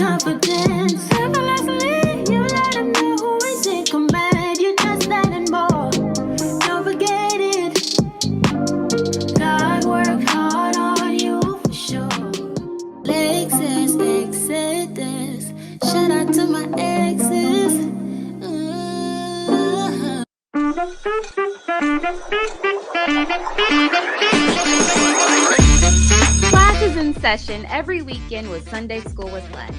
confidence. Effortlessly, you let them know who is it. Come mad, you just that and more. Don't forget it. God worked hard on you for sure. Lexus, Exodus. Shout out to my exes. Class is in session every weekend with Sunday School with Lex.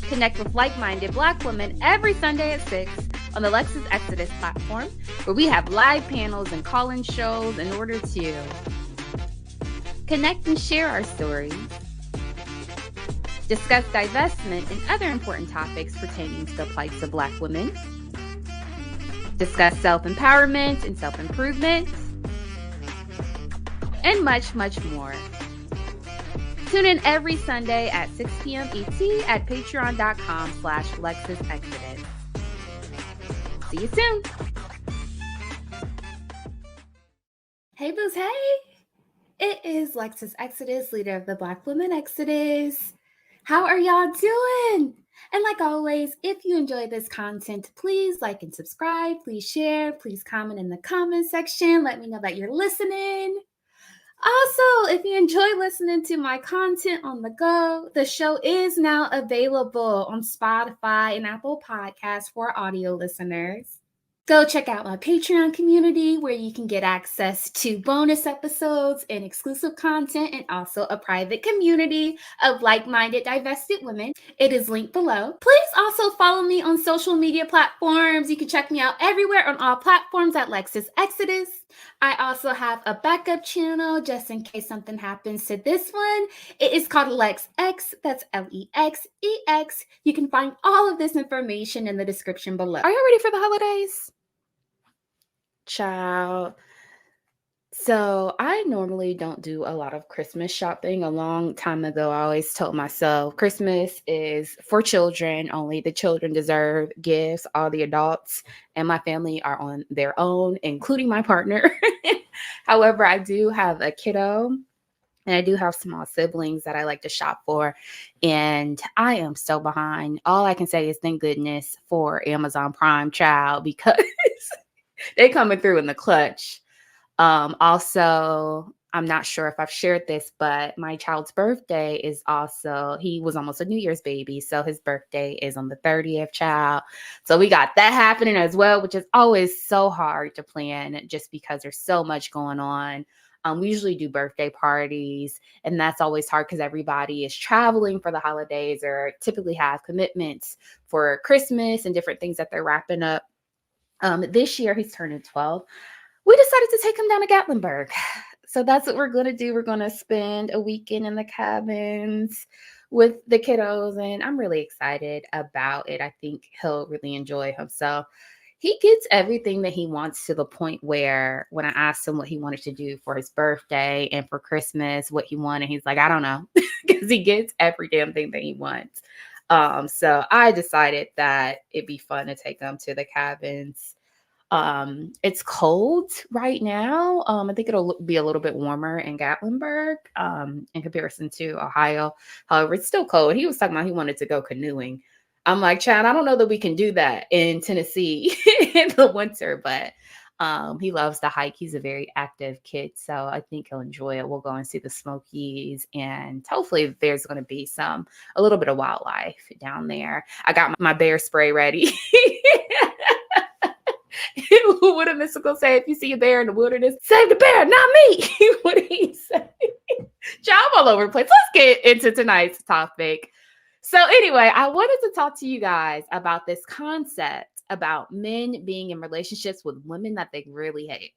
Connect with like-minded Black women every Sunday at 6 on the Lexus Exodus platform, where we have live panels and call-in shows in order to connect and share our stories, discuss divestment and other important topics pertaining to the plights of Black women, discuss self-empowerment and self-improvement, and much, much more. Tune in every Sunday at 6 p.m. ET at patreon.com/LexusExodus. See you soon. Hey, boos, hey. It is Lexus Exodus, leader of the Black Women Exodus. How are y'all doing? And like always, if you enjoy this content, please like and subscribe. Please share. Please comment in the comment section. Let me know that you're listening. Also, if you enjoy listening to my content on the go, the show is now available on Spotify and Apple Podcasts for audio listeners. Go check out my Patreon community where you can get access to bonus episodes and exclusive content, and also a private community of like-minded divested women. It is linked below. Please also follow me on social media platforms. You can check me out everywhere on all platforms at Lexus Exodus. I also have a backup channel just in case something happens to this one. It is called LexX. That's LEXEX. You can find all of this information in the description below. Are you ready for the holidays? Child. So I normally don't do a lot of Christmas shopping. A long time ago, I always told myself Christmas is for children only. The children deserve gifts. All the adults and my family are on their own, including my partner. However, I do have a kiddo and I do have small siblings that I like to shop for. And I am so behind. All I can say is thank goodness for Amazon Prime, child, because they coming through in the clutch. Also, I'm not sure if I've shared this, but my child's birthday is also, he was almost a New Year's baby. So his birthday is on the 30th, child. So we got that happening as well, which is always so hard to plan just because there's so much going on. We usually do birthday parties, and that's always hard because everybody is traveling for the holidays or typically have commitments for Christmas and different things that they're wrapping up. This year, he's turning 12. We decided to take him down to Gatlinburg. So that's what we're going to do. We're going to spend a weekend in the cabins with the kiddos, and I'm really excited about it. I think he'll really enjoy himself. He gets everything that he wants to the point where when I asked him what he wanted to do for his birthday and for Christmas, what he wanted, he's like, I don't know, because he gets every damn thing that he wants. So I decided that it'd be fun to take him to the cabins. It's cold right now. I think it'll be a little bit warmer in Gatlinburg in comparison to Ohio. However, it's still cold. He was talking about he wanted to go canoeing. I'm like, Chad, I don't know that we can do that in Tennessee in the winter, but he loves to hike. He's a very active kid, so I think he'll enjoy it. We'll go and see the Smokies, and hopefully there's going to be a little bit of wildlife down there. I got my bear spray ready. What would a mystical say if you see a bear in the wilderness? Save the bear, not me. What did he say? Child, I'm all over the place. Let's get into tonight's topic. So anyway, I wanted to talk to you guys about this concept about men being in relationships with women that they really hate.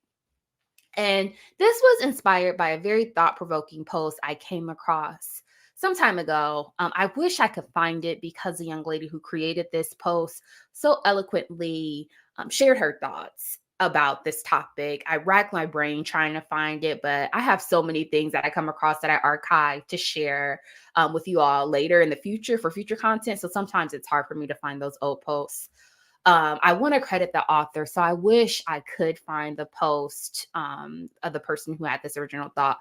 And this was inspired by a very thought-provoking post I came across some time ago. I wish I could find it because the young lady who created this post so eloquently shared her thoughts about this topic. I racked my brain trying to find it, but I have so many things that I come across that I archive to share with you all later in the future for future content. So sometimes it's hard for me to find those old posts. I want to credit the author, so I wish I could find the post of the person who had this original thought.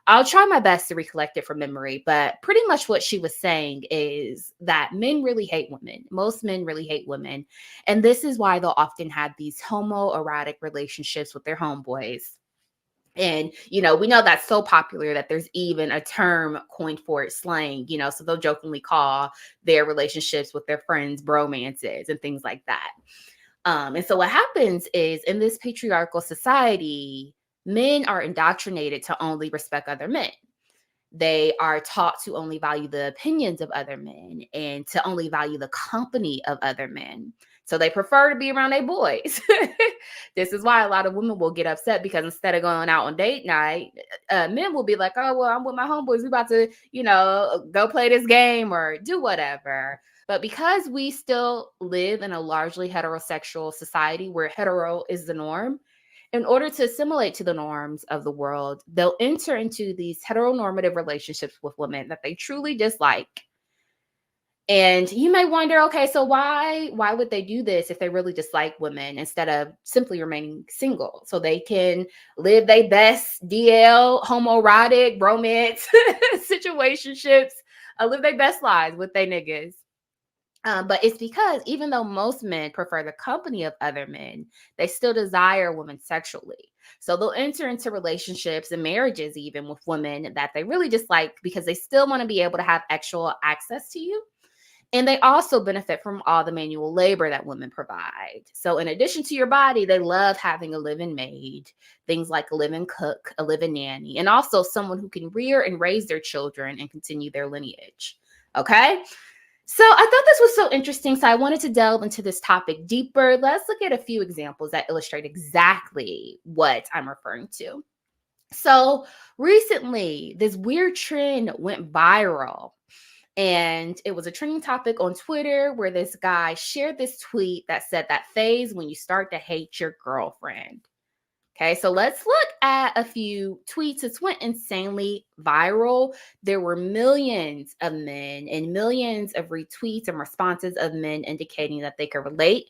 I'll try my best to recollect it from memory, but pretty much what she was saying is that men really hate women. Most men really hate women. And this is why they'll often have these homoerotic relationships with their homeboys. And, we know that's so popular that there's even a term coined for it, slang, so they'll jokingly call their relationships with their friends bromances and things like that. And so what happens is in this patriarchal society, men are indoctrinated to only respect other men. They are taught to only value the opinions of other men and to only value the company of other men. So they prefer to be around their boys. This is why a lot of women will get upset because instead of going out on date night, men will be like, oh, well, I'm with my homeboys. We about to, go play this game or do whatever. But because we still live in a largely heterosexual society where hetero is the norm, in order to assimilate to the norms of the world, they'll enter into these heteronormative relationships with women that they truly dislike. And you may wonder, okay, so why would they do this if they really dislike women instead of simply remaining single so they can live their best DL, homoerotic, romance situationships, live their best lives with their niggas? But it's because even though most men prefer the company of other men, they still desire women sexually. So they'll enter into relationships and marriages even with women that they really dislike because they still want to be able to have actual access to you. And they also benefit from all the manual labor that women provide. So in addition to your body, they love having a live-in maid, things like a live-in cook, a live-in nanny, and also someone who can rear and raise their children and continue their lineage. Okay? So I thought this was so interesting. So I wanted to delve into this topic deeper. Let's look at a few examples that illustrate exactly what I'm referring to. So recently, this weird trend went viral. And it was a trending topic on Twitter where this guy shared this tweet that said that phase when you start to hate your girlfriend. Okay, so let's look at a few tweets. It went insanely viral. There were millions of men and millions of retweets and responses of men indicating that they could relate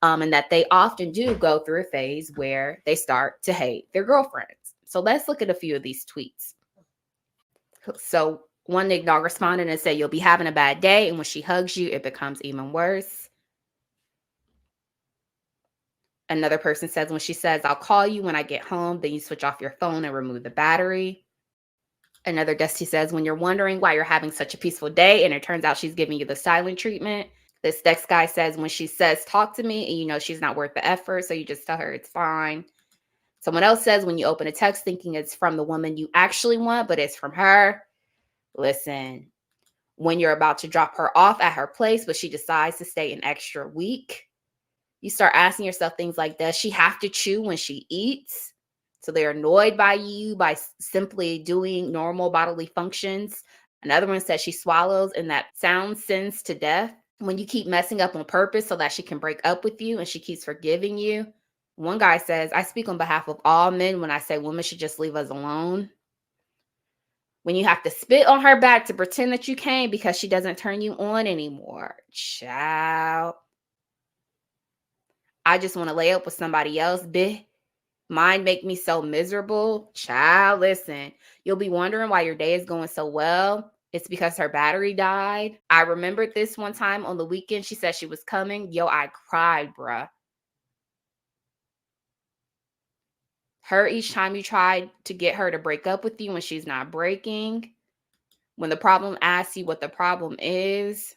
and that they often do go through a phase where they start to hate their girlfriends. So let's look at a few of these tweets. So one Nick dog responded and said, "You'll be having a bad day, and when she hugs you, it becomes even worse." Another person says, when she says, "I'll call you when I get home," then you switch off your phone and remove the battery. Another Dusty says, when you're wondering why you're having such a peaceful day and it turns out she's giving you the silent treatment. This next guy says, when she says, "Talk to me," and you know she's not worth the effort, so you just tell her it's fine. Someone else says, when you open a text thinking it's from the woman you actually want, but it's from her. Listen, when you're about to drop her off at her place, but she decides to stay an extra week. You start asking yourself things like, does she have to chew when she eats? So they're annoyed by you by simply doing normal bodily functions. Another one says she swallows and that sound sends to death. When you keep messing up on purpose so that she can break up with you and she keeps forgiving you. One guy says, "I speak on behalf of all men when I say women should just leave us alone." When you have to spit on her back to pretend that you came because she doesn't turn you on anymore. Child. I just want to lay up with somebody else. Bitch. Mine make me so miserable. Child, listen. You'll be wondering why your day is going so well. It's because her battery died. I remembered this one time on the weekend. She said she was coming. Yo, I cried, bruh. Her each time you tried to get her to break up with you when she's not breaking. When the problem asks you what the problem is.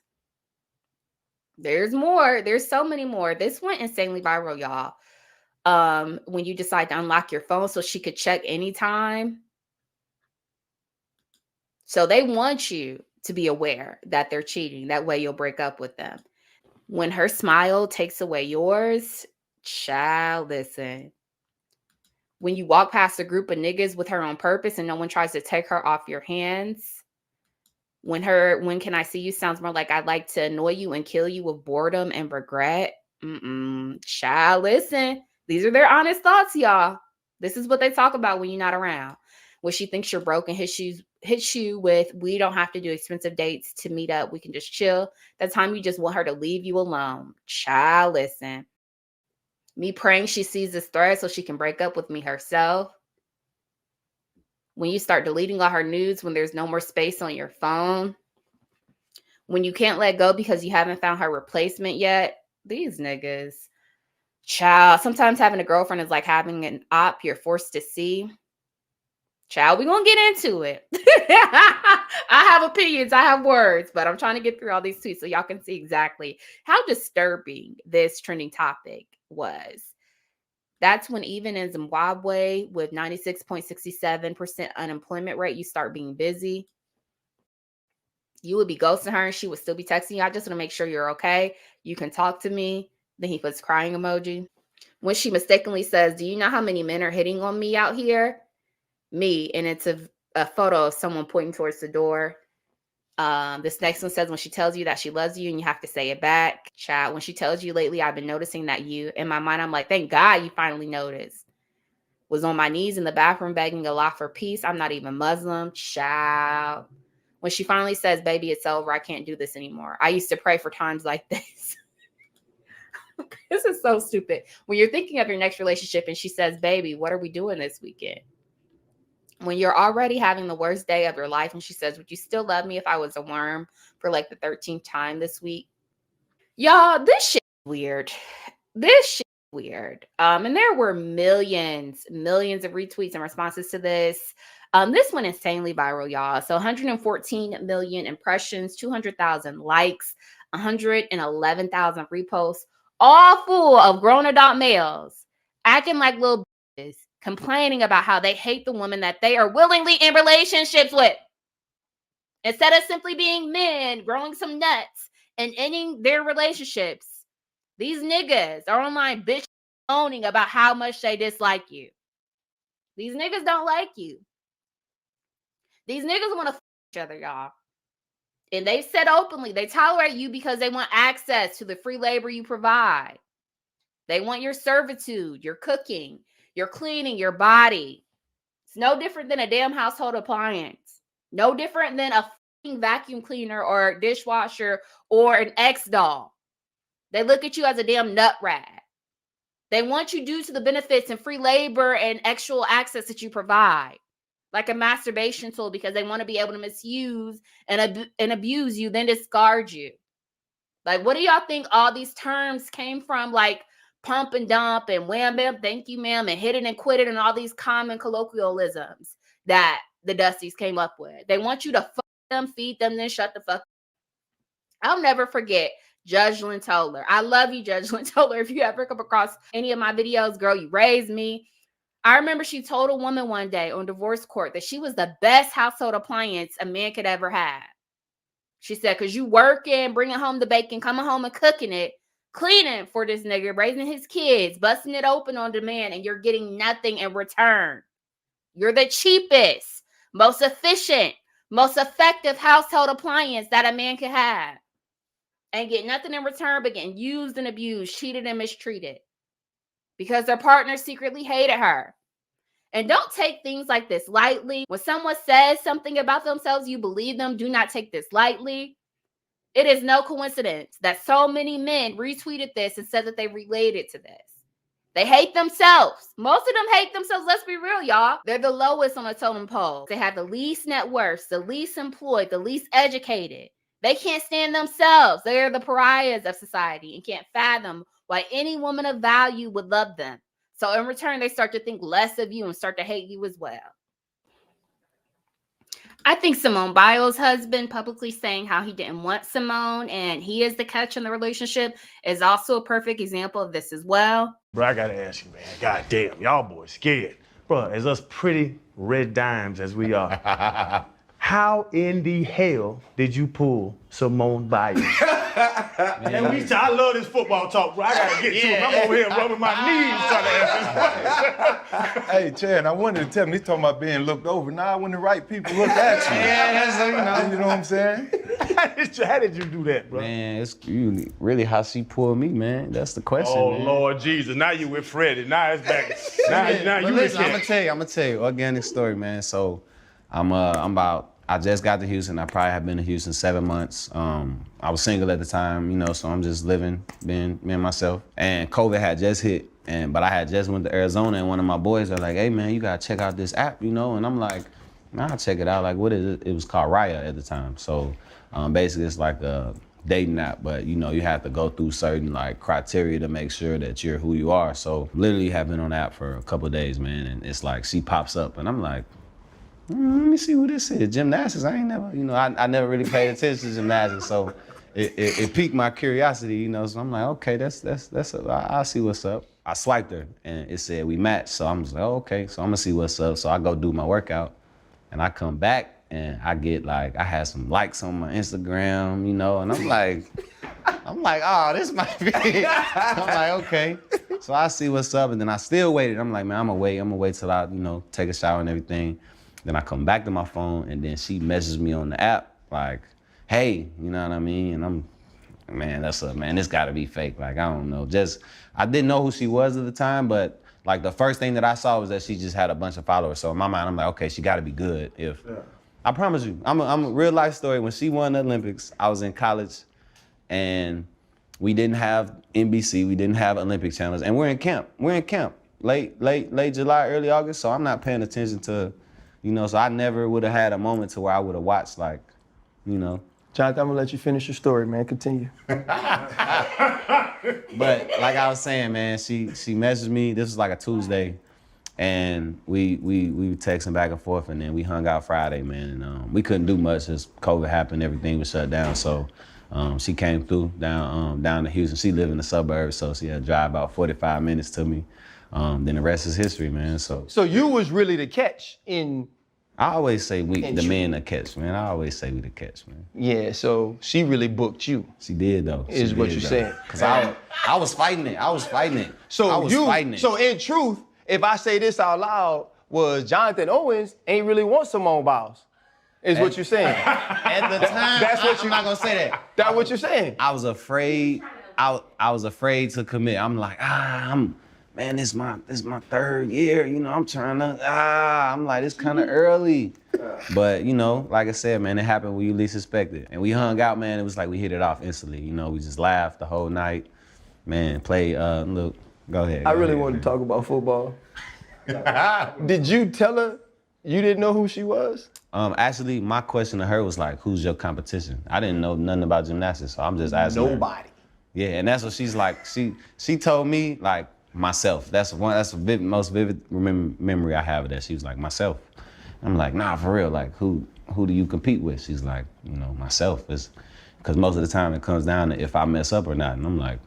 There's more. There's so many more. This went insanely viral, y'all. When you decide to unlock your phone so she could check anytime. So they want you to be aware that they're cheating. That way you'll break up with them. When her smile takes away yours, child, listen. When you walk past a group of niggas with her on purpose and no one tries to take her off your hands. When can I see you sounds more like I'd like to annoy you and kill you with boredom and regret. Child, listen. These are their honest thoughts, y'all. This is what they talk about when you're not around. When she thinks you're broke and hits you with, "We don't have to do expensive dates to meet up. We can just chill." That time you just want her to leave you alone. Child, listen. Me praying she sees this thread so she can break up with me herself. when you start deleting all her nudes, when there's no more space on your phone, when you can't let go because you haven't found her replacement yet. These niggas. Child, sometimes having a girlfriend is like having an op you're forced to see. Child, we're going to get into it. I have opinions, I have words, but I'm trying to get through all these tweets so y'all can see exactly how disturbing this trending topic was. That's when even in Zimbabwe with 96.67% unemployment rate, you start being busy. You would be ghosting her and she would still be texting you. I just want to make sure you're okay. You can talk to me. Then he puts crying emoji. When she mistakenly says, do you know how many men are hitting on me out here? Me. And it's a photo of someone pointing towards the door. This next one says, when she tells you that she loves you and you have to say it back. Child, when she tells you lately, I've been noticing that you, in my mind, I'm like, thank God you finally noticed. Was on my knees in the bathroom begging Allah for peace. I'm not even Muslim. Child. When she finally says, baby, it's over. I can't do this anymore. I used to pray for times like this. This is so stupid. When you're thinking of your next relationship and she says, baby, what are we doing this weekend? When you're already having the worst day of your life and she says, would you still love me if I was a worm for like the 13th time this week? Y'all, this shit is weird. This shit is weird. And there were millions of retweets and responses to this. This went insanely viral, y'all. So 114 million impressions, 200,000 likes, 111,000 reposts, all full of grown adult males acting like little bitches, complaining about how they hate the woman that they are willingly in relationships with. Instead of simply being men, growing some nuts, and ending their relationships, these niggas are online bitch moaning about how much they dislike you. These niggas don't like you. These niggas want to f each other, y'all. And they've said openly, they tolerate you because they want access to the free labor you provide. They want your servitude, your cooking, your cleaning, your body. It's no different than a damn household appliance. No different than a vacuum cleaner or dishwasher or an X-doll. They look at you as a damn nut rat. They want you due to the benefits and free labor and actual access that you provide. Like a masturbation tool because they want to be able to misuse and abuse you, then discard you. Like, what do y'all think all these terms came from? Like pump and dump and wham bam, thank you ma'am, and hit it and quit it and all these common colloquialisms that the Dusties came up with. They want you to fuck them, feed them, then shut the fuck up. I'll never forget Judge Lynn Toller. I love you, Judge Lynn Toller. If you ever come across any of my videos, girl, you raised me. I remember she told a woman one day on divorce court that she was the best household appliance a man could ever have. She said, because you working, bringing home the bacon, coming home and cooking it, cleaning for this nigga, raising his kids, busting it open on demand, and you're getting nothing in return. You're the cheapest, most efficient, most effective household appliance that a man could have. And get nothing in return but getting used and abused, cheated and mistreated. Because their partner secretly hated her. And don't take things like this lightly. When someone says something about themselves, you believe them. Do not take this lightly. It is no coincidence that so many men retweeted this and said that they related to this. They hate themselves. Most of them hate themselves. Let's be real, y'all. They're the lowest on the totem pole. They have the least net worth, the least employed, the least educated. They can't stand themselves. They are the pariahs of society and can't fathom why any woman of value would love them. So in return, they start to think less of you and start to hate you as well. I think Simone Biles' husband publicly saying how he didn't want Simone and he is the catch in the relationship is also a perfect example of this as well. Bro, I gotta ask you, man. God damn, y'all boys scared. Bro, as us pretty red dimes as we are, how in the hell did you pull Simone Biles? And I love this football talk, bro. I gotta get to it. I'm over here rubbing my knees trying to ask this. Hey, Chad, I wanted to tell him, he's talking about being looked over. Now, when the right people look at you. Yeah, that's, you know what I'm saying? How did you do that, bro? Man, it's really how she pulled me, man. That's the question, Oh, man. Lord Jesus. Now you with Freddie. Now it's back. now you listen, with I'm gonna tell you, organic story, man. So I just got to Houston. I probably have been to Houston 7 months. I was single at the time, you know, so I'm just living, being me and myself. And COVID had just hit, but I had just went to Arizona, and one of my boys are like, hey, man, you gotta check out this app, you know? And I'm like, Nah, I'll check it out. Like, what is it? It was called Raya at the time. So basically it's like a dating app, but you know, you have to go through certain like criteria to make sure that you're who you are. So literally have been on the app for a couple of days, man. And it's like, she pops up and I'm like, let me see who this is. Gymnastics, I ain't never, you know, I never really paid attention to gymnastics. So it piqued my curiosity, you know. So I'm like, okay, I'll see what's up. I swiped her and it said we matched. So I'm just like, oh, okay, so I'm gonna see what's up. So I go do my workout and I come back and I get like, I had some likes on my Instagram, you know, and I'm like, oh, this might be. I'm like, okay. So I see what's up and then I still waited. I'm like, man, I'm gonna wait till I, you know, take a shower and everything. Then I come back to my phone and then she messages me on the app like, hey, you know what I mean? And I'm, man, this gotta be fake. Like, I don't know. I didn't know who she was at the time, but like the first thing that I saw was that she just had a bunch of followers. So in my mind, I'm like, okay, she gotta be good. I promise you, I'm a real life story. When she won the Olympics, I was in college and we didn't have NBC, we didn't have Olympic channels, and we're in camp. Late July, early August, so I'm not paying attention to, you know, so I never would have had a moment to where I would have watched, like, you know. Jonathan, I'm gonna let you finish your story, man. Continue. But like I was saying, man, she messaged me. This was like a Tuesday, and we were texting back and forth, and then we hung out Friday, man. And we couldn't do much as COVID happened. Everything was shut down. So she came through down to Houston. She lived in the suburbs, so she had to drive about 45 minutes to me. Then the rest is history, man. So you was really the catch in. I always say the men the catch, man. I always say we the catch, man. Yeah, so she really booked you. She did, though. Is what you're saying. Because I was fighting it. So in truth, if I say this out loud, was Jonathan Owens ain't really want Simone Biles. Is what you're saying. At the time, I'm not gonna say that. That's what you're saying. I was afraid. I was afraid to commit. I'm like, man, this is my third year, you know, I'm trying to, I'm like, it's kind of early. But, you know, like I said, man, it happened when you least expect it. And we hung out, man, it was like we hit it off instantly. You know, we just laughed the whole night. Man, played, look, go ahead. I really wanted to talk about football. Did you tell her you didn't know who she was? Actually, my question to her was like, who's your competition? I didn't know nothing about gymnastics, so I'm just asking her. Nobody. Yeah, and that's what she's like. She told me, like, myself. That's the most vivid memory I have of that. She was like, myself. I'm like, nah, for real. Like, who do you compete with? She's like, you know, myself. Because most of the time it comes down to if I mess up or not. And I'm like,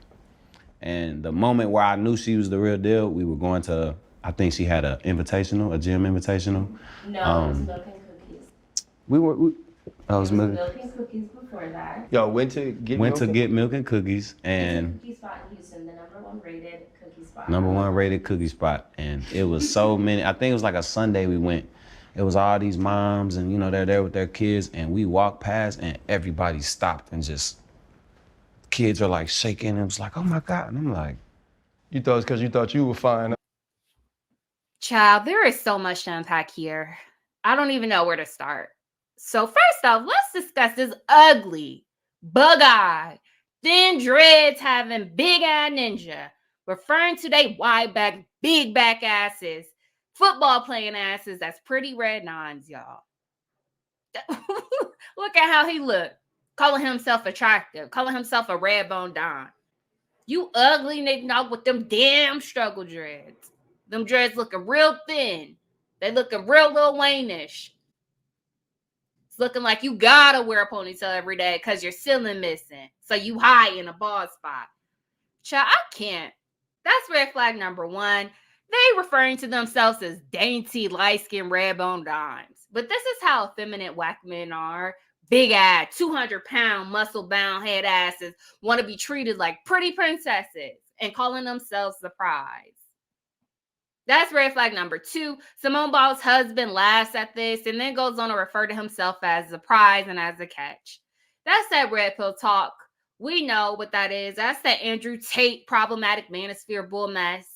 and the moment where I knew she was the real deal, we were going to, I think she had a gym invitational. No, it was milk and cookies. I was milk and cookies before that. Yo, went to get milk and cookies and cookie spot in Houston, the number one rated cookie spot. Number one rated cookie spot. And it was so many, I think it was like a Sunday we went. It was all these moms and, you know, they're there with their kids and we walked past and everybody stopped and just, kids are like shaking and it was like, oh my God. And I'm like. You thought it's because you thought you were fine. Child, there is so much to unpack here. I don't even know where to start. So first off, let's discuss this ugly, bug-eyed, thin dreads having big-eyed ninja, referring to they wide back, big back asses, football playing asses that's pretty red nines, y'all. Look at how he looked, calling himself attractive, calling himself a red bone Don. You ugly nigga with them damn struggle dreads. Them dreads looking real thin. They looking real Lil Wayne-ish. It's looking like you gotta wear a ponytail every day because your ceiling missing. So you high in a bald spot. Child, I can't. That's red flag number one. They referring to themselves as dainty, light-skinned, red-bone dimes. But this is how effeminate whack men are. Big-eyed, 200-pound, muscle-bound head asses want to be treated like pretty princesses and calling themselves the prize. That's red flag number two. Simone Biles' husband laughs at this and then goes on to refer to himself as the prize and as a catch. That's that red pill talk. We know what that is. That's that Andrew Tate problematic manosphere bull mess.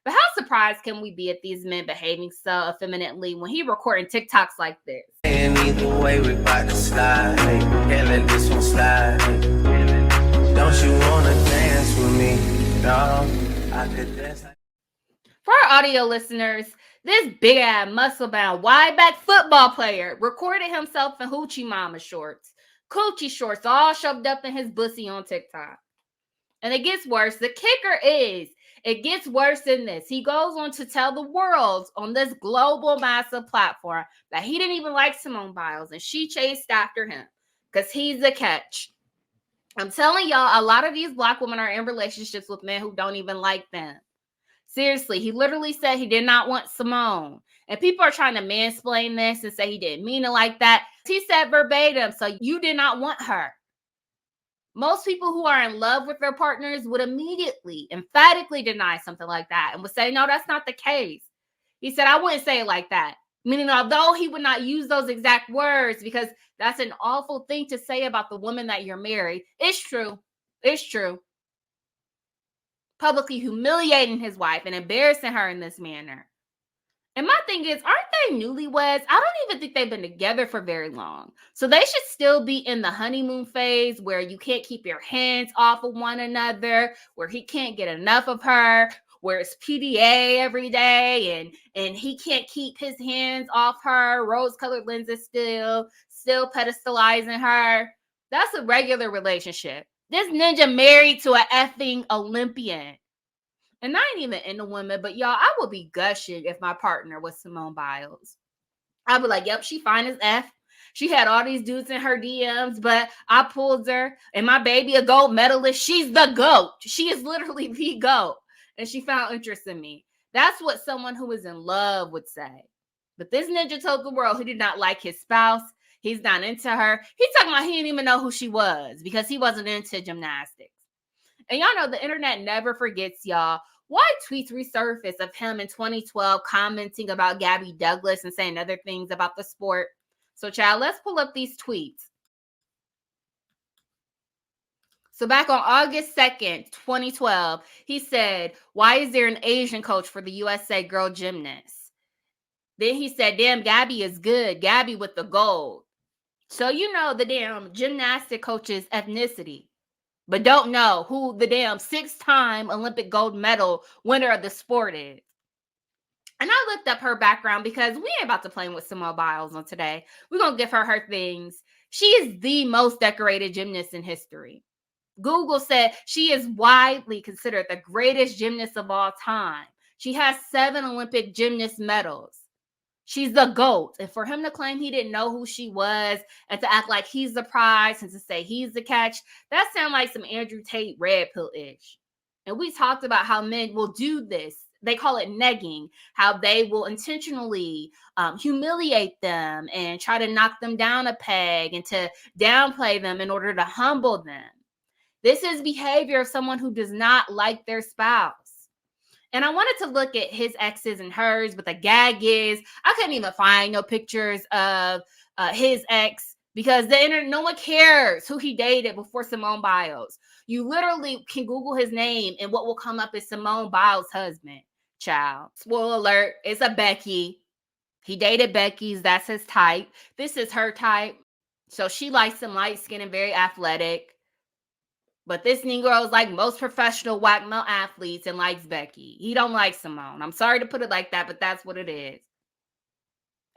But how surprised can we be at these men behaving so effeminately when he recording TikToks like this? And either way, we about to slide. Can't let this one slide. Don't you wanna dance with me? No, I could dance. For our audio listeners, This big ass muscle bound wide back football player recorded himself in hoochie mama shorts, coochie shorts, all shoved up in his pussy on TikTok. And it gets worse. The kicker is, it gets worse than this. He goes on to tell the world on this global massive platform that he didn't even like Simone Biles and she chased after him because he's a catch. I'm telling y'all, a lot of these Black women are in relationships with men who don't even like them. Seriously, he literally said he did not want Simone. And people are trying to mansplain this and say he didn't mean it like that. He said verbatim, so you did not want her. Most people who are in love with their partners would immediately, emphatically deny something like that and would say, no, that's not the case. He said, I wouldn't say it like that. Meaning, although he would not use those exact words, because that's an awful thing to say about the woman that you're married. It's true. It's true. Publicly humiliating his wife and embarrassing her in this manner. And my thing is, aren't they newlyweds? I don't even think they've been together for very long. So they should still be in the honeymoon phase where you can't keep your hands off of one another, where he can't get enough of her, where it's PDA every day and he can't keep his hands off her, rose-colored lenses still pedestalizing her. That's a regular relationship. This ninja married to an effing Olympian. And I ain't even into women, but y'all, I would be gushing if my partner was Simone Biles. I'd be like, yep, she fine as F. She had all these dudes in her DMs, but I pulled her. And my baby, a gold medalist, she's the GOAT. She is literally the GOAT. And she found interest in me. That's what someone who is in love would say. But this ninja told the world he did not like his spouse. He's not into her. He's talking about he didn't even know who she was because he wasn't into gymnastics. And y'all know the internet never forgets, y'all. Why tweets resurfaced of him in 2012 commenting about Gabby Douglas and saying other things about the sport? So, child, let's pull up these tweets. So back on August 2nd, 2012, he said, why is there an Asian coach for the USA girl gymnasts? Then he said, damn, Gabby is good. Gabby with the gold. So you know the damn gymnastic coach's ethnicity, but don't know who the damn 6-time Olympic gold medal winner of the sport is. And I looked up her background because we ain't about to play with Simone Biles on today. We're going to give her her things. She is the most decorated gymnast in history. Google said she is widely considered the greatest gymnast of all time. She has 7 Olympic gymnast medals. She's the GOAT. And for him to claim he didn't know who she was and to act like he's the prize and to say he's the catch, that sounds like some Andrew Tate red pill-ish. And we talked about how men will do this. They call it negging, how they will intentionally humiliate them and try to knock them down a peg and to downplay them in order to humble them. This is behavior of someone who does not like their spouse. And I wanted to look at his exes and hers, but the gag is I couldn't even find no pictures of his ex because the internet, no one cares who he dated before Simone Biles. You literally can Google his name and what will come up is Simone Biles' husband, child. Spoiler alert, it's a Becky. He dated Becky's. That's his type. This is her type. So she likes him light skinned and very athletic. But this Negro is like most professional white male athletes and likes Becky. He don't like Simone. I'm sorry to put it like that, but that's what it is.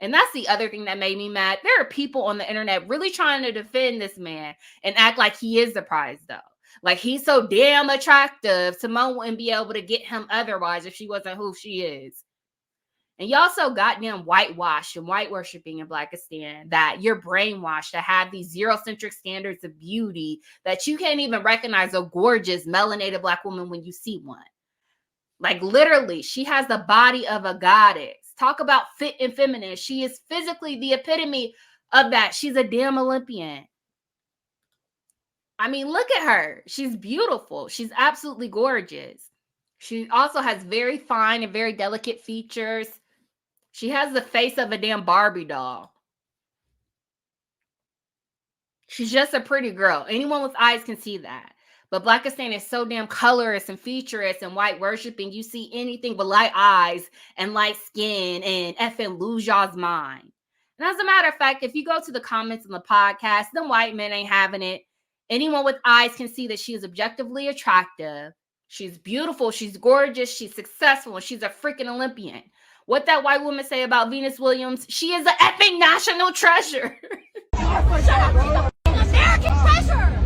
And that's the other thing that made me mad. There are people on the internet really trying to defend this man and act like he is the prize, though. Like he's so damn attractive, Simone wouldn't be able to get him otherwise if she wasn't who she is. And y'all so goddamn whitewashed and white worshiping in Blackistan that you're brainwashed to have these Eurocentric standards of beauty that you can't even recognize a gorgeous melanated Black woman when you see one. Like literally, she has the body of a goddess. Talk about fit and feminine. She is physically the epitome of that. She's a damn Olympian. I mean, look at her. She's beautiful. She's absolutely gorgeous. She also has very fine and very delicate features. She has the face of a damn Barbie doll. She's just a pretty girl. Anyone with eyes can see that. But Blackistan is so damn colorist and featurist and white worshiping. You see anything but light eyes and light skin and effing lose y'all's mind. And as a matter of fact, if you go to the comments on the podcast, them white men ain't having it. Anyone with eyes can see that she is objectively attractive. She's beautiful. She's gorgeous. She's successful. And she's a freaking Olympian. What that white woman say about Venus Williams? She is an effing national treasure. Shut up, she's an American treasure.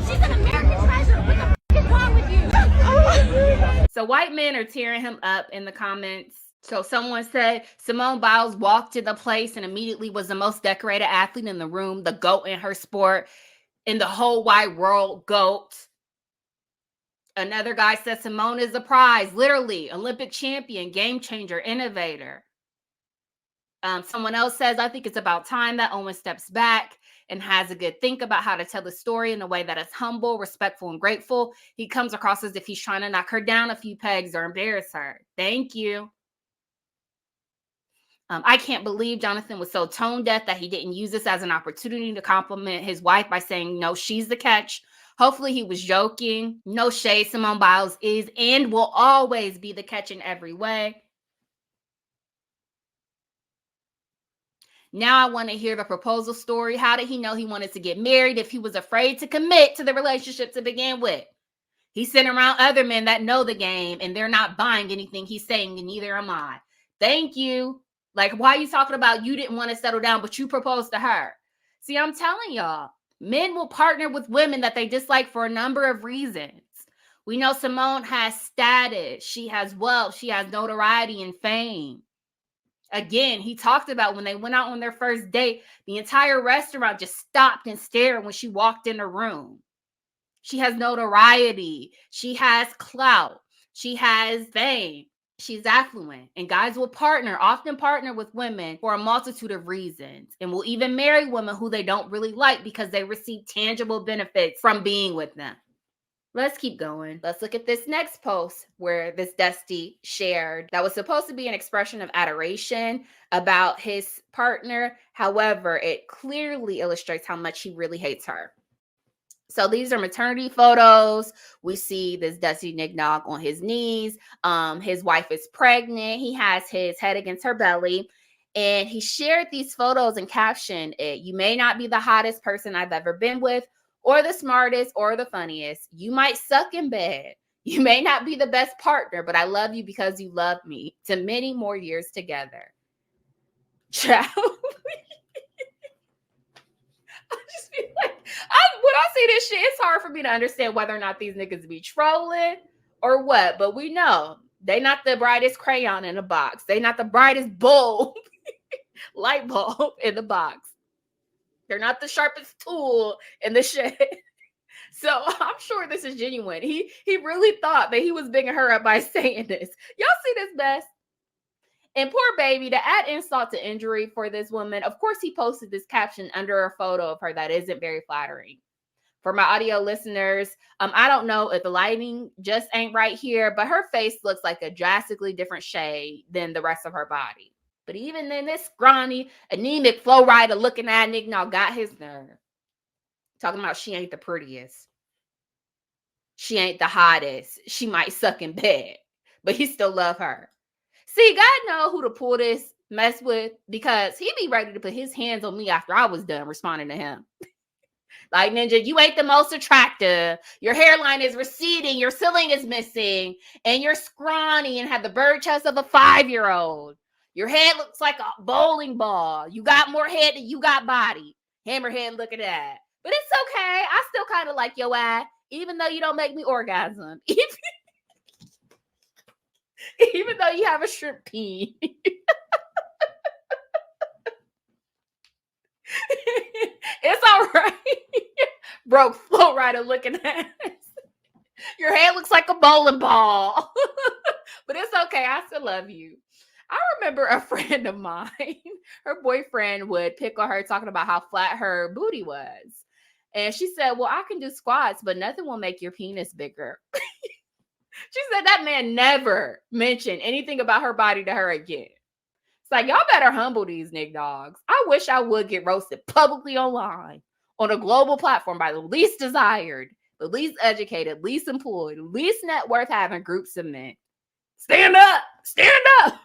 She's an American treasure. What the f is wrong with you? So white men are tearing him up in the comments. So someone said Simone Biles walked to the place and immediately was the most decorated athlete in the room, the GOAT in her sport, in the whole wide world, GOAT. Another guy said Simone is the prize, literally, Olympic champion, game changer, innovator. Someone else says, I think it's about time that Owen steps back and has a good think about how to tell the story in a way that is humble, respectful, and grateful. He comes across as if he's trying to knock her down a few pegs or embarrass her. Thank you. I can't believe Jonathan was so tone deaf that he didn't use this as an opportunity to compliment his wife by saying, no, she's the catch. Hopefully he was joking. No shade, Simone Biles is and will always be the catch in every way. Now I want to hear the proposal story. How did he know he wanted to get married if he was afraid to commit to the relationship to begin with? He's sitting around other men that know the game and they're not buying anything he's saying, and neither am I. Thank you. Like, why are you talking about you didn't want to settle down, but you proposed to her? See, I'm telling y'all, men will partner with women that they dislike for a number of reasons. We know Simone has status. She has wealth. She has notoriety and fame. Again, he talked about when they went out on their first date, the entire restaurant just stopped and stared when she walked in the room. She has notoriety. She has clout. She has fame. She's affluent, and guys will often partner with women for a multitude of reasons, and will even marry women who they don't really like because they receive tangible benefits from being with them. Let's keep going. Let's look at this next post where this Dusty shared that was supposed to be an expression of adoration about his partner. However, it clearly illustrates how much he really hates her. So these are maternity photos. We see this Dusty Knick-Knock on his knees. His wife is pregnant. He has his head against her belly. And he shared these photos and captioned it, "You may not be the hottest person I've ever been with, or the smartest, or the funniest. You might suck in bed. You may not be the best partner, but I love you because you love me. To many more years together." Child. I just feel like, when I see this shit, it's hard for me to understand whether or not these niggas be trolling or what. But we know they not the brightest crayon in the box. They not the brightest bulb, light bulb in the box. They're not the sharpest tool in the shed. So I'm sure this is genuine. He really thought that he was bigging her up by saying this. Y'all see this mess? And poor baby, to add insult to injury for this woman, of course, he posted this caption under a photo of her that isn't very flattering. For my audio listeners, I don't know if the lighting just ain't right here, but her face looks like a drastically different shade than the rest of her body. But even then, this scrawny, anemic, flow rider looking at Knick-Knock got his nerve. Talking about she ain't the prettiest. She ain't the hottest. She might suck in bed, but he still love her. See, God know who to pull this mess with, because he be ready to put his hands on me after I was done responding to him. Like, Ninja, you ain't the most attractive. Your hairline is receding. Your ceiling is missing. And you're scrawny and have the bird chest of a 5-year-old. Your head looks like a bowling ball. You got more head than you got body. Hammerhead, look at that. But it's okay. I still kind of like your ass, even though you don't make me orgasm. Even though you have a shrimp peen. It's all right. Broke flow rider looking at us. Your head looks like a bowling ball. But it's okay. I still love you. I remember a friend of mine, her boyfriend would pick on her talking about how flat her booty was. And she said, well, I can do squats, but nothing will make your penis bigger. She said that man never mentioned anything about her body to her again. It's like, y'all better humble these Knick-Knocks. I wish I would get roasted publicly online on a global platform by the least desired, the least educated, least employed, least net worth having groups of men. Stand up! Stand up!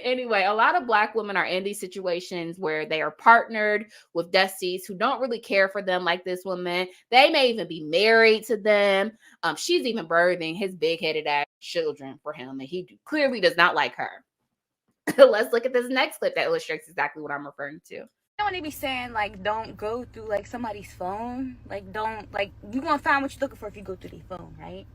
Anyway, a lot of Black women are in these situations where they are partnered with Dusties who don't really care for them like this woman. They may even be married to them. She's even birthing his big-headed ass children for him, and he clearly does not like her. Let's look at this next clip that illustrates exactly what I'm referring to. I don't want to be saying, like, don't go through, like, somebody's phone. Like, don't, like, you're going to find what you're looking for if you go through their phone, right?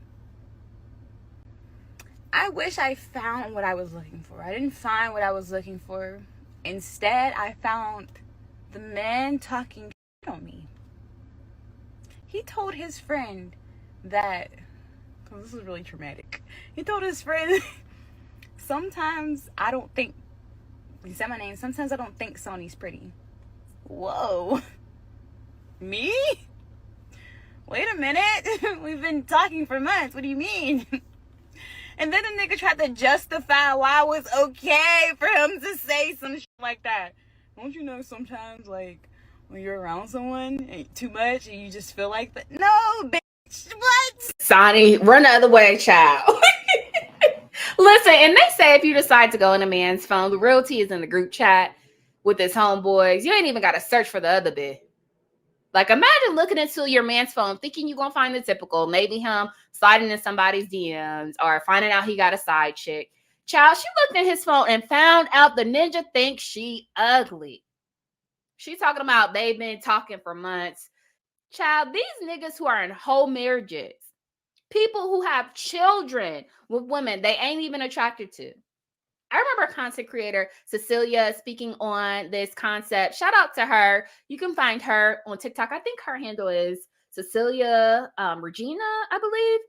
I wish I found what I was looking for. I didn't find what I was looking for. Instead, I found the man talking shit on me. He told his friend that, because this is really traumatic. He told his friend, sometimes I don't think, he said my name, sometimes I don't think Sony's pretty. Whoa. Me? Wait a minute. We've been talking for months. What do you mean? And then the nigga tried to justify why it was okay for him to say some shit like that. Don't you know sometimes, like, when you're around someone too much and you just feel like that? No, bitch. What? Sonny, run the other way, child. Listen, and they say if you decide to go in a man's phone, the real tea is in the group chat with his homeboys. You ain't even got to search for the other bit. Like, imagine looking into your man's phone, thinking you're going to find the typical, maybe him sliding in somebody's DMs or finding out he got a side chick. Child, she looked at his phone and found out the ninja thinks she ugly. She talking about they've been talking for months. Child, these niggas who are in whole marriages, people who have children with women they ain't even attracted to. I remember content creator Cecilia speaking on this concept. Shout out to her. You can find her on TikTok. I think her handle is Cecilia Regina, I believe.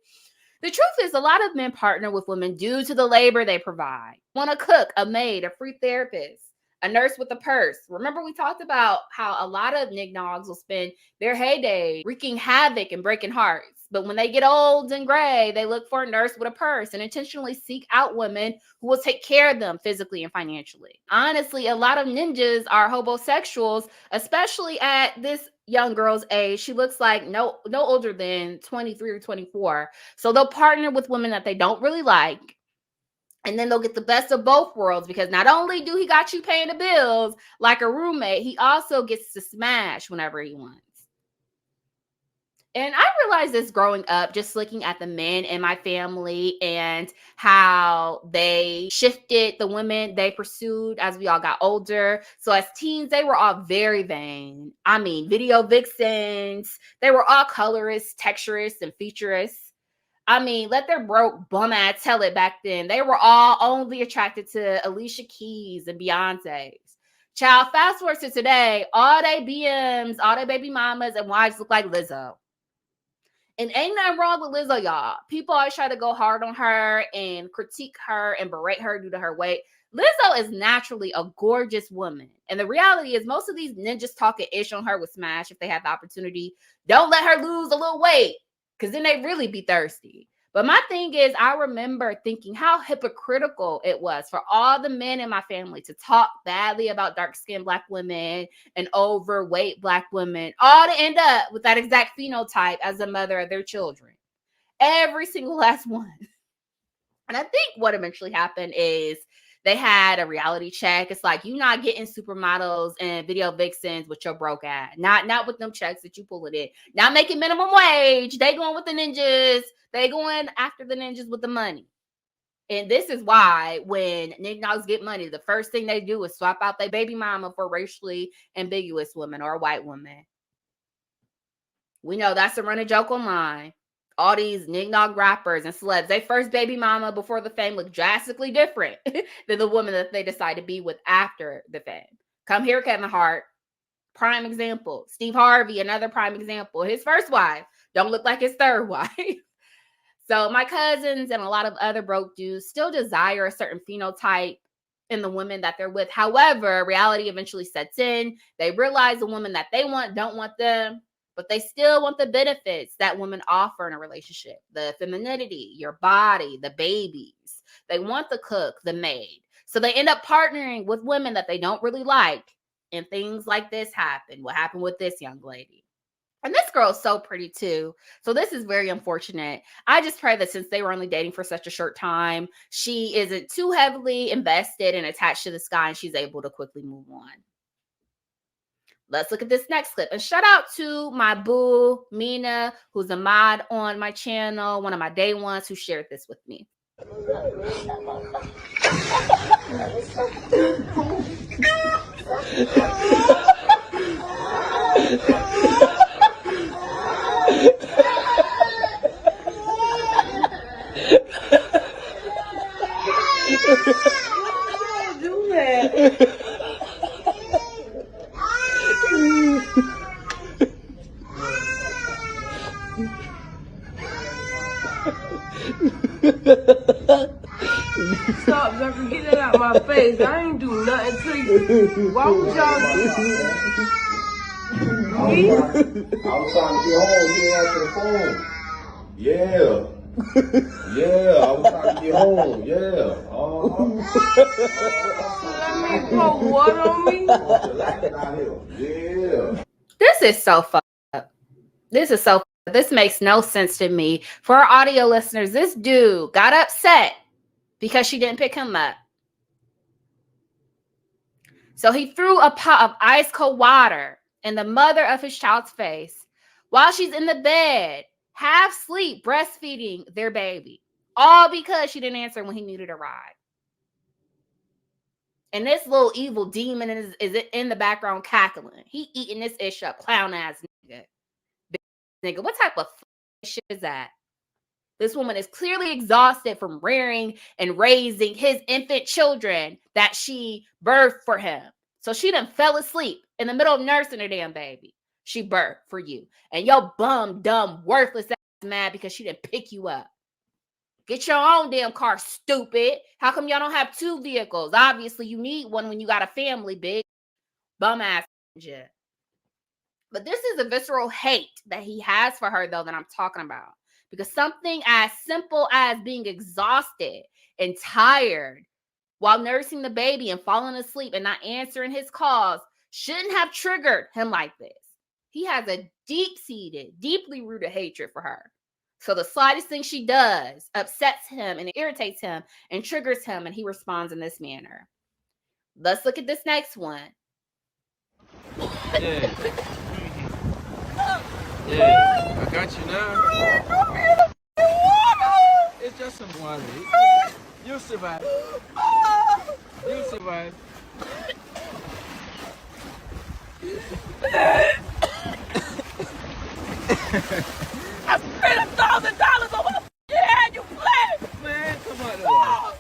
The truth is a lot of men partner with women due to the labor they provide. Want to cook, a maid, a free therapist, a nurse with a purse. Remember we talked about how a lot of nignogs will spend their heyday wreaking havoc and breaking hearts. But when they get old and gray, they look for a nurse with a purse and intentionally seek out women who will take care of them physically and financially. Honestly, a lot of ninjas are homosexuals, especially at this young girl's age. She looks like no older than 23 or 24. So they'll partner with women that they don't really like. And then they'll get the best of both worlds because not only do he got you paying the bills like a roommate, he also gets to smash whenever he wants. And I realized this growing up, just looking at the men in my family and how they shifted the women they pursued as we all got older. So as teens, they were all very vain. I mean, video vixens. They were all colorists, texturists, and featurists. I mean, let their broke bum ass tell it back then. They were all only attracted to Alicia Keys and Beyonce's. Child, fast forward to today, all they BMs, all their baby mamas and wives look like Lizzo. And ain't nothing wrong with Lizzo, y'all. People always try to go hard on her and critique her and berate her due to her weight. Lizzo is naturally a gorgeous woman. And the reality is most of these ninjas talking ish on her with smash if they have the opportunity. Don't let her lose a little weight because then they really be thirsty. But my thing is, I remember thinking how hypocritical it was for all the men in my family to talk badly about dark-skinned Black women and overweight Black women, all to end up with that exact phenotype as the mother of their children. Every single last one. And I think what eventually happened is they had a reality check. It's like, you're not getting supermodels and video vixens with your broke ass. Not with them checks that you pull it in. Not making minimum wage. They going with the ninjas. They going after the ninjas with the money. And this is why when nignogs get money, the first thing they do is swap out their baby mama for racially ambiguous women or a white woman. We know that's a running joke online. All these nignog rappers and celebs, they first baby mama before the fame look drastically different than the woman that they decide to be with after the fame. Come here, Kevin Hart. Prime example. Steve Harvey, another prime example. His first wife don't look like his third wife. So my cousins and a lot of other broke dudes still desire a certain phenotype in the women that they're with. However, reality eventually sets in. They realize the woman that they want don't want them, but they still want the benefits that women offer in a relationship. The femininity, your body, the babies. They want the cook, the maid. So they end up partnering with women that they don't really like. And things like this happen. What happened with this young lady? And this girl is so pretty too. So this is very unfortunate. I just pray that since they were only dating for such a short time, she isn't too heavily invested and attached to this guy and she's able to quickly move on. Let's look at this next clip. And shout out to my boo, Mina, who's a mod on my channel, one of my day ones who shared this with me. Stop, Zephyr, get that out my face. I ain't do nothing to you. Why would y'all do that? Me? I was trying to get home. He ain't answer the phone. Yeah. Yeah, I was trying to get home. Yeah. Let me pour water on me? Yeah. This is so fucked up. This is so fucked up. This makes no sense to me. For our audio listeners, this dude got upset because she didn't pick him up. So he threw a pot of ice cold water in the mother of his child's face while she's in the bed, half asleep, breastfeeding their baby. All because she didn't answer when he needed a ride. And this little evil demon is in the background cackling. He eating this ish up, clown ass nigga. Nigga, what type of shit is that? This woman is clearly exhausted from rearing and raising his infant children that she birthed for him. So she done fell asleep in the middle of nursing her damn baby. She birthed for you. And your bum, dumb, worthless ass mad because she didn't pick you up. Get your own damn car, stupid. How come y'all don't have two vehicles? Obviously, you need one when you got a family, big bum ass shit. But this is a visceral hate that he has for her, though, that I'm talking about. Because something as simple as being exhausted and tired while nursing the baby and falling asleep and not answering his calls shouldn't have triggered him like this. He has a deep-seated, deeply rooted hatred for her. So the slightest thing she does upsets him and irritates him and triggers him, and he responds in this manner. Let's look at this next one. Yeah. Yeah, I got you now. It's just some water. You'll survive. You'll survive. I spent $1,000 on my head, you play! Man, come on.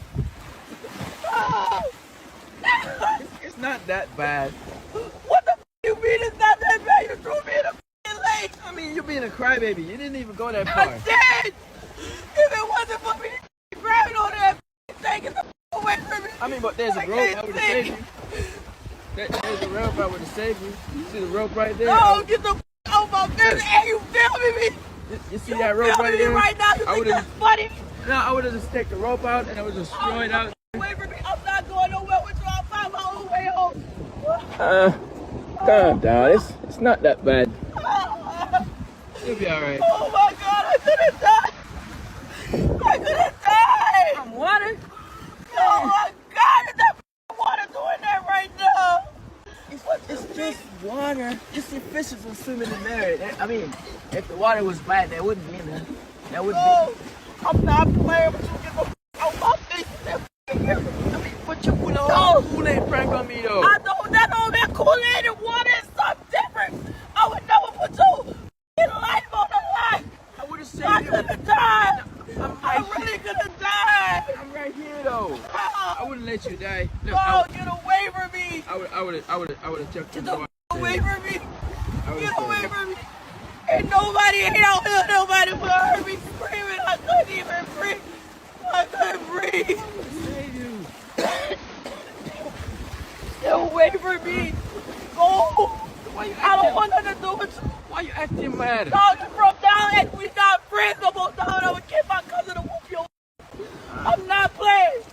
It's not that bad. What the you mean it's not that bad? You threw me in the lake! I mean, you're being a crybaby. You didn't even go that far. I did! If it wasn't for me grabbing on that thing and away from me. I mean, but there's a rope. I would have saved you. There's a rope. I would have saved you. You see the rope right there? No, get the off my business. Hey, you filming me? You see that rope right there? Right now, you think that's funny? No, I would have just taken the rope out and I would just throw it out. Wait for me. I'm not going nowhere with you. I'll find my own way home. Calm down. It's not that bad. You'll be alright. Oh my God, I could have died. I could have died. From water? Oh my God, is that water doing that right now? It's just water. You see fishes are swimming in there. I mean, if the water was bad, that wouldn't be there. That would be. I'm not playing with you. Get the out my face. I mean, but you put a whole Kool-Aid prank on me, though. I know that Kool-Aid and water is something different. I would never put your life on the line. I would have saved I you. could have died. I really could have died. I'm right here, though. I wouldn't let you die. Look, No, get away from me. I would have checked you. Get away from me. Get away from me. Ain't nobody out here. Nobody would heard me screaming. I couldn't even breathe. I couldn't breathe. Get away from me. Go. I don't want nothing to do with you. Why you acting mad? Dog, you broke down and we not friends no more, dog. I would get my cousin to whoop your. I'm not playing.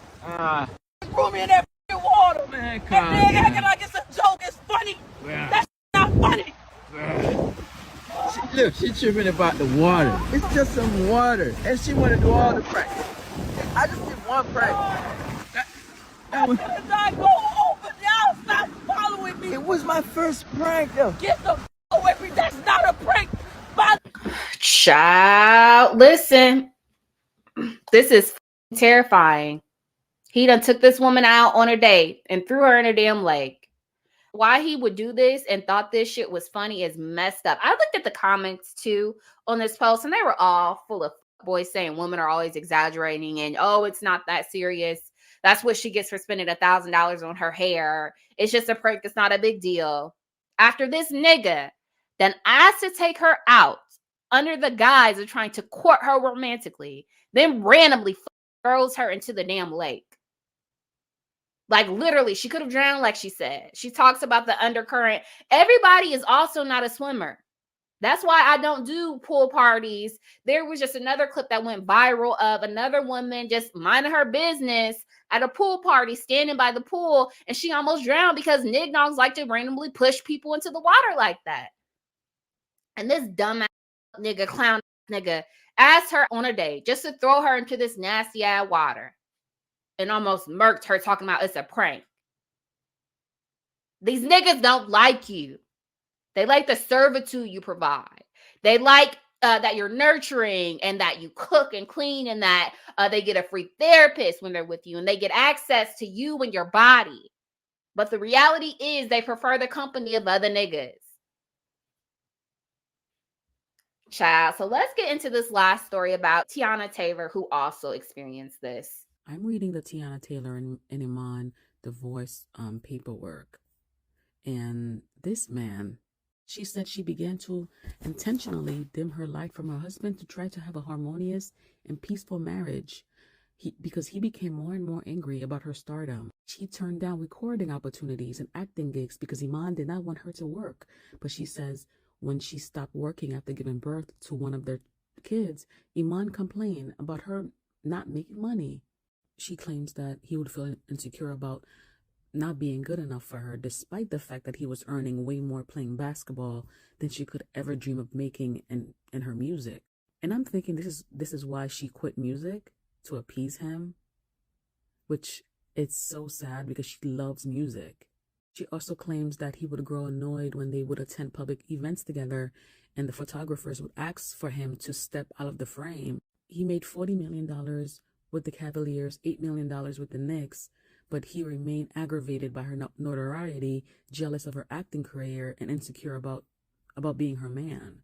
Threw me in that water. Man, and calm then down. acting like it's a joke. It's funny. Yeah. That's not funny. Look, she tripping about the water. It's just some water. And she want to do all the pranks. I just did one prank. That was... I not go over now. Stop following me. It was my first prank, though. Get the away from me. That's not a prank. Child, listen. This is Terrifying. He done took this woman out on a date and threw her in a damn lake. Why he would do this and thought this shit was funny is messed up. I looked at the comments too on this post and they were all full of boys saying women are always exaggerating and oh, it's not that serious. That's what she gets for spending $1,000 on her hair. It's just a prank. It's not a big deal. After this nigga then asked to take her out under the guise of trying to court her romantically, then randomly throws her into the damn lake. Like literally, she could have drowned, like she said. She talks about the undercurrent. Everybody is also not a swimmer. That's why I don't do pool parties. There was just another clip that went viral of another woman just minding her business at a pool party, standing by the pool, and she almost drowned because nignogs like to randomly push people into the water like that. And this dumbass nigga, clown nigga, asked her on a date just to throw her into this nasty ass water. And almost murked her talking about it's a prank. These niggas don't like you. They like the servitude you provide. They like that you're nurturing and that you cook and clean and that they get a free therapist when they're with you and they get access to you and your body. But the reality is they prefer the company of other niggas. Child. So let's get into this last story about Teyana Taylor, who also experienced this. I'm reading the Teyana Taylor and Iman divorce paperwork. And this man, she said she began to intentionally dim her light from her husband to try to have a harmonious and peaceful marriage because he became more and more angry about her stardom. She turned down recording opportunities and acting gigs because Iman did not want her to work. But she says when she stopped working after giving birth to one of their kids, Iman complained about her not making money. She claims that he would feel insecure about not being good enough for her, despite the fact that he was earning way more playing basketball than she could ever dream of making in her music. And I'm thinking this is why she quit music, to appease him, which it's so sad because she loves music. She also claims that he would grow annoyed when they would attend public events together and the photographers would ask for him to step out of the frame. He made $40 million with the Cavaliers, $8 million with the Knicks, but he remained aggravated by her notoriety, jealous of her acting career, and insecure about being her man.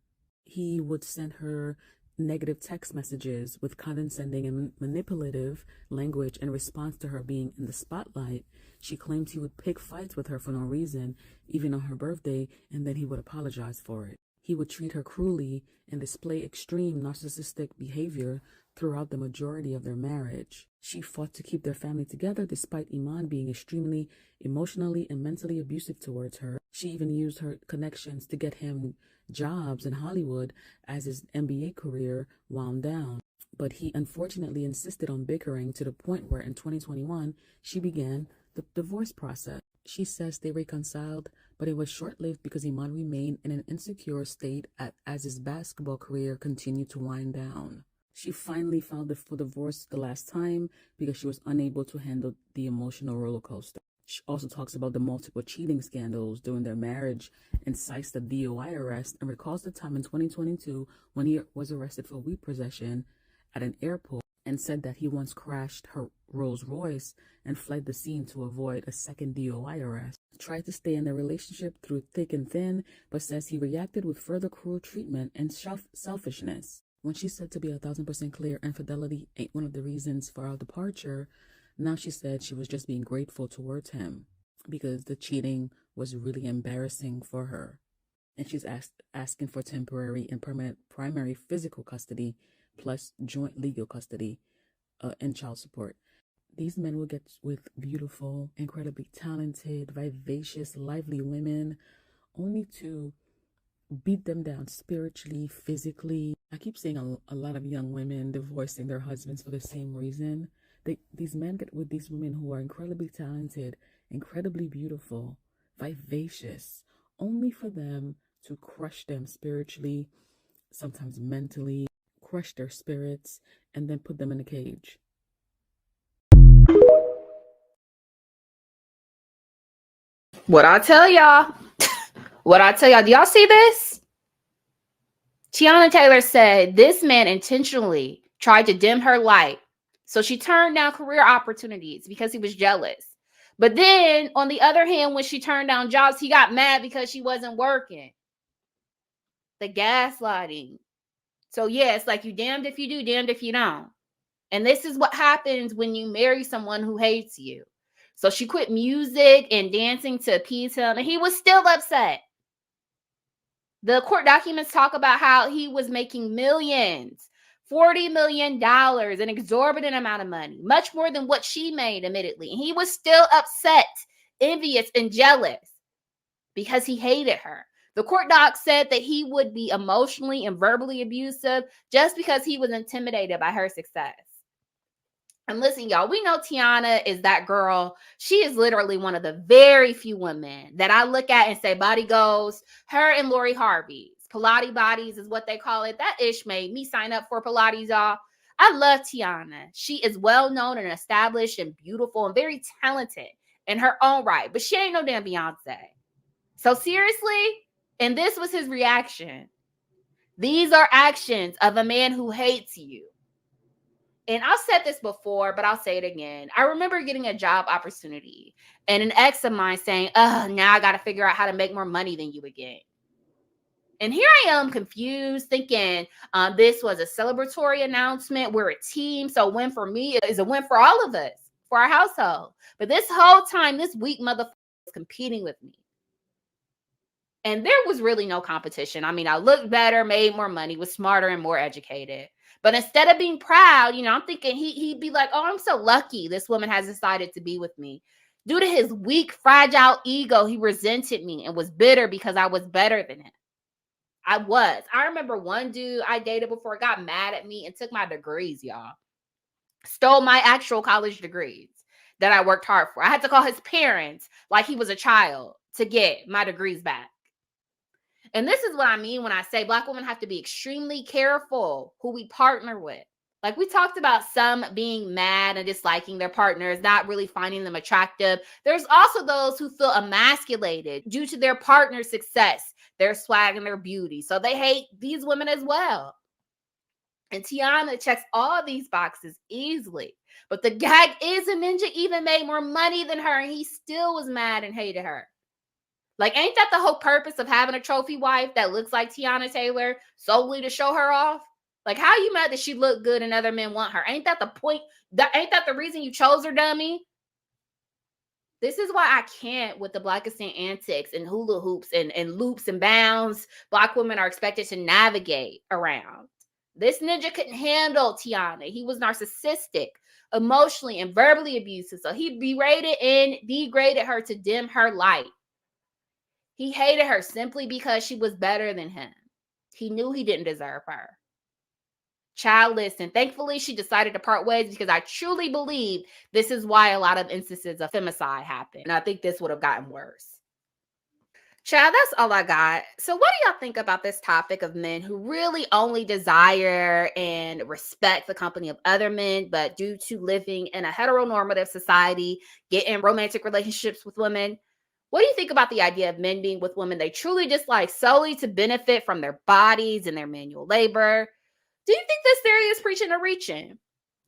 He would send her negative text messages with condescending and manipulative language in response to her being in the spotlight. She claimed he would pick fights with her for no reason, even on her birthday, and then he would apologize for it. He would treat her cruelly and display extreme narcissistic behavior throughout the majority of their marriage. She fought to keep their family together despite Iman being extremely emotionally and mentally abusive towards her. She even used her connections to get him jobs in Hollywood as his NBA career wound down. But he unfortunately insisted on bickering to the point where in 2021, she began the divorce process. She says they reconciled, but it was short-lived because Iman remained in an insecure state as his basketball career continued to wind down. She finally filed for divorce the last time because she was unable to handle the emotional roller coaster. She also talks about the multiple cheating scandals during their marriage and cites the DOI arrest and recalls the time in 2022 when he was arrested for weed possession at an airport and said that he once crashed her Rolls Royce and fled the scene to avoid a second DOI arrest. He tried to stay in their relationship through thick and thin, but says he reacted with further cruel treatment and selfishness. When she said to be 1,000% clear infidelity ain't one of the reasons for our departure, now she said she was just being grateful towards him because the cheating was really embarrassing for her. And she's asking for temporary and permanent primary physical custody plus joint legal custody and child support. These men will get with beautiful, incredibly talented, vivacious, lively women only to beat them down spiritually, physically. I keep seeing a lot of young women divorcing their husbands for the same reason. These men get with these women who are incredibly talented, incredibly beautiful, vivacious, only for them to crush them spiritually, sometimes mentally, crush their spirits, and then put them in a cage. What I tell y'all? Do y'all see this? Teyana Taylor said this man intentionally tried to dim her light So she turned down career opportunities because he was jealous. But then, on the other hand, when she turned down jobs, he got mad because she wasn't working. The gaslighting. So, yeah, it's like you damned if you do, damned if you don't. And this is what happens when you marry someone who hates you. So she quit music and dancing to appease him, and he was still upset. The court documents talk about how he was making millions, $40 million, an exorbitant amount of money, much more than what she made, admittedly. And he was still upset, envious, and jealous because he hated her. The court doc said that he would be emotionally and verbally abusive just because he was intimidated by her success. And listen, y'all, we know Teyana is that girl. She is literally one of the very few women that I look at and say, body goes. Her and Lori Harvey's Pilates bodies is what they call it. That ish made me sign up for Pilates, y'all. I love Teyana. She is well known and established and beautiful and very talented in her own right. But she ain't no damn Beyonce. So seriously, and this was his reaction. These are actions of a man who hates you. And I've said this before, but I'll say it again. I remember getting a job opportunity and an ex of mine saying, now I got to figure out how to make more money than you again. And here I am confused, thinking this was a celebratory announcement. We're a team. So a win for me is a win for all of us, for our household. But this whole time, this weak motherfucker was competing with me. And there was really no competition. I mean, I looked better, made more money, was smarter and more educated. But instead of being proud, I'm thinking he'd be like, oh, I'm so lucky this woman has decided to be with me. Due to his weak, fragile ego, he resented me and was bitter because I was better than him. I was. I remember one dude I dated before got mad at me and took my degrees, y'all. Stole my actual college degrees that I worked hard for. I had to call his parents like he was a child to get my degrees back. And this is what I mean when I say Black women have to be extremely careful who we partner with. Like we talked about some being mad and disliking their partners, not really finding them attractive. There's also those who feel emasculated due to their partner's success, their swag, and their beauty. So they hate these women as well. And Teyana checks all these boxes easily. But the gag is a ninja even made more money than her, and he still was mad and hated her. Like, ain't that the whole purpose of having a trophy wife that looks like Teyana Taylor solely to show her off? Like, how are you mad that she looked good and other men want her? Ain't that the point? Ain't that the reason you chose her, dummy? This is why I can't with the Blackistan antics and hula hoops and loops and bounds Black women are expected to navigate around. This ninja couldn't handle Teyana. He was narcissistic, emotionally and verbally abusive. So he berated and degraded her to dim her light. He hated her simply because she was better than him. He knew he didn't deserve her. Child, listen, thankfully she decided to part ways because I truly believe this is why a lot of instances of femicide happen. And I think this would have gotten worse. Child, that's all I got. So what do y'all think about this topic of men who really only desire and respect the company of other men, but due to living in a heteronormative society, get in romantic relationships with women? What do you think about the idea of men being with women they truly dislike solely to benefit from their bodies and their manual labor? Do you think this theory is preaching or reaching?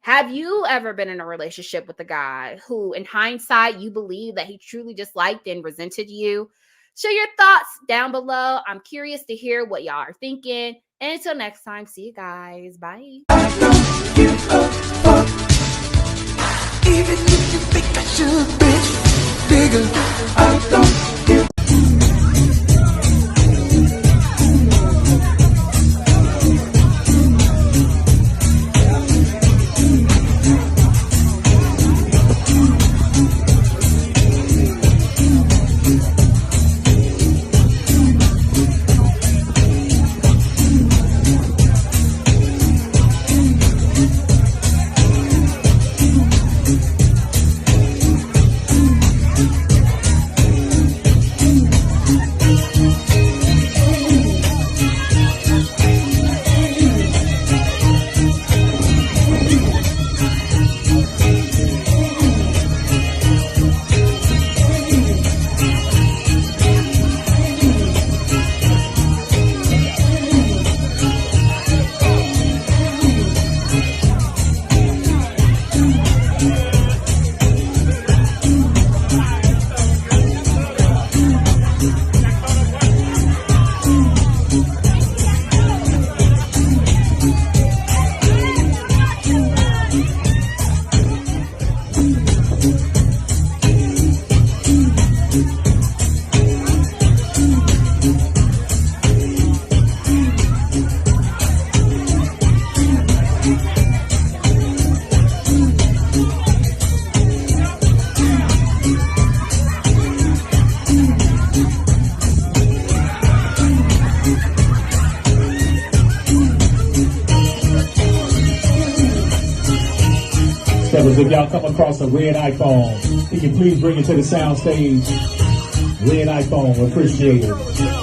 Have you ever been in a relationship with a guy who, in hindsight, you believe that he truly disliked and resented you? Share your thoughts down below. I'm curious to hear what y'all are thinking. And until next time, see you guys. Bye. Even if you think I should, bitch, bigger, I don't give Fellas, if y'all come across a red iPhone, can you please bring it to the sound stage? Red iPhone, appreciate it.